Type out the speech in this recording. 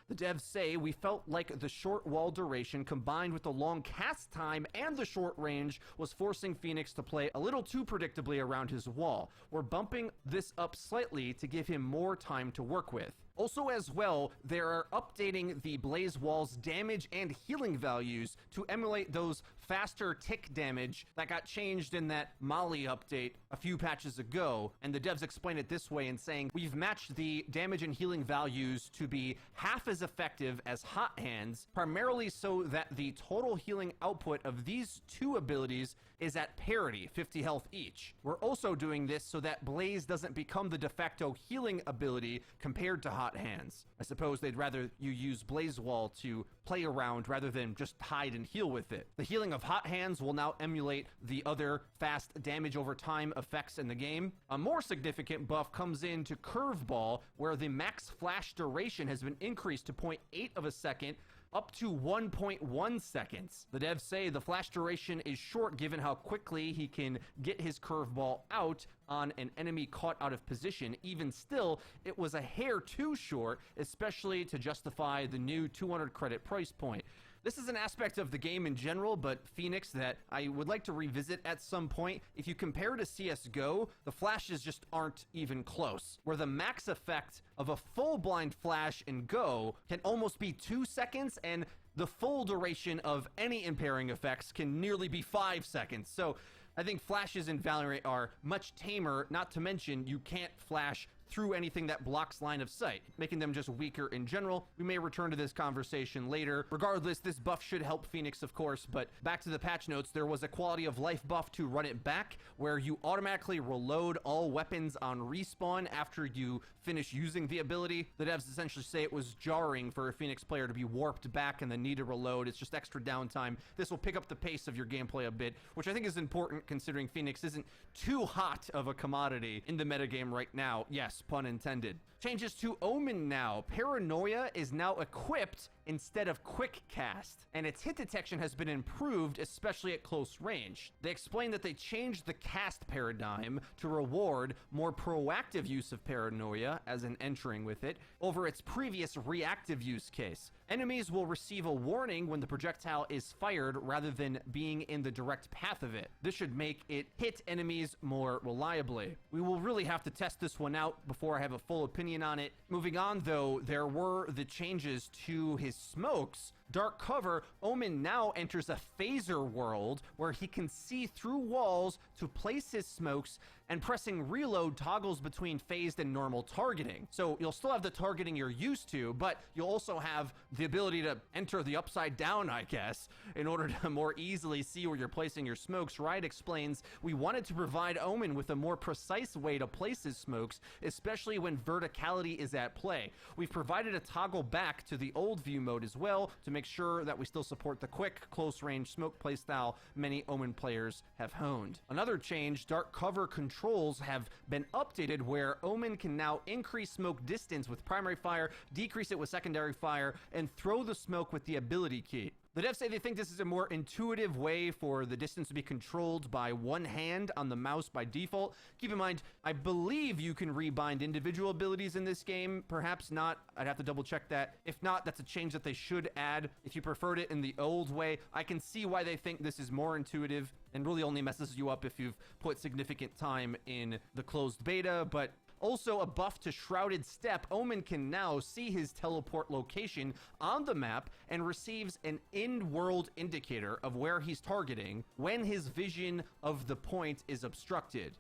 The devs say, we felt like the short wall duration combined with the long cast time and the short range was forcing Phoenix to play a little too predictably around his wall. We're bumping this up slightly to give him more time to work with. Also as well, they're updating the Blaze Wall's damage and healing values to emulate those faster tick damage that got changed in that Molly update a few patches ago. And the devs explain it this way in saying, we've matched the damage and healing values to be half as effective as Hot Hands, primarily so that the total healing output of these two abilities is at parity, 50 health each. We're also doing this so that Blaze doesn't become the de facto healing ability compared to Hot Hands. I suppose they'd rather you use Blaze Wall to play around rather than just hide and heal with it. The healing of Hot Hands will now emulate the other fast damage over time effects in the game. A more significant buff comes into Curveball, where the max flash duration has been increased to 0.8 of a second up to 1.1 seconds. The devs say the flash duration is short given how quickly he can get his curveball out on an enemy caught out of position. Even still, it was a hair too short, especially to justify the new 200 credit price point. This is an aspect of the game in general, but Phoenix, that I would like to revisit at some point. If you compare to CSGO, the flashes just aren't even close. Where the max effect of a full blind flash in Go can almost be 2 seconds, and the full duration of any impairing effects can nearly be 5 seconds. So I think flashes in Valorant are much tamer, not to mention you can't flash through anything that blocks line of sight, making them just weaker in general. We may return to this conversation later. Regardless, this buff should help Phoenix, of course, but back to the patch notes, there was a quality of life buff to run it back, where you automatically reload all weapons on respawn after you finish using the ability. The devs essentially say it was jarring for a Phoenix player to be warped back and then need to reload. It's just extra downtime. This will pick up the pace of your gameplay a bit, which I think is important considering Phoenix isn't too hot of a commodity in the metagame right now. Yes, pun intended. Changes to Omen now. Paranoia is now equipped instead of quick cast, and its hit detection has been improved, especially at close range. They explain that they changed the cast paradigm to reward more proactive use of Paranoia, as in entering with it, over its previous reactive use case. Enemies will receive a warning when the projectile is fired rather than being in the direct path of it. This should make it hit enemies more reliably. We will really have to test this one out before I have a full opinion on it. Moving on though, there were the changes to his smokes. Dark Cover, Omen now enters a phaser world where he can see through walls to place his smokes, and pressing reload toggles between phased and normal targeting. So you'll still have the targeting you're used to, but you'll also have the ability to enter the upside down, I guess, in order to more easily see where you're placing your smokes. Riot explains, we wanted to provide Omen with a more precise way to place his smokes, especially when verticality is at play. We've provided a toggle back to the old view mode as well to make sure that we still support the quick, close-range smoke playstyle many Omen players have honed. Another change, Dark Cover controls have been updated where Omen can now increase smoke distance with primary fire, decrease it with secondary fire, and throw the smoke with the ability key. The devs say they think this is a more intuitive way for the distance to be controlled by one hand on the mouse by default. Keep in mind, I believe you can rebind individual abilities in this game. Perhaps not. I'd have to double check that. If not, that's a change that they should add. If you preferred it in the old way, I can see why they think this is more intuitive and really only messes you up if you've put significant time in the closed beta, but also a buff to Shrouded Step. Omen can now see his teleport location on the map and receives an in-world indicator of where he's targeting when his vision of the point is obstructed.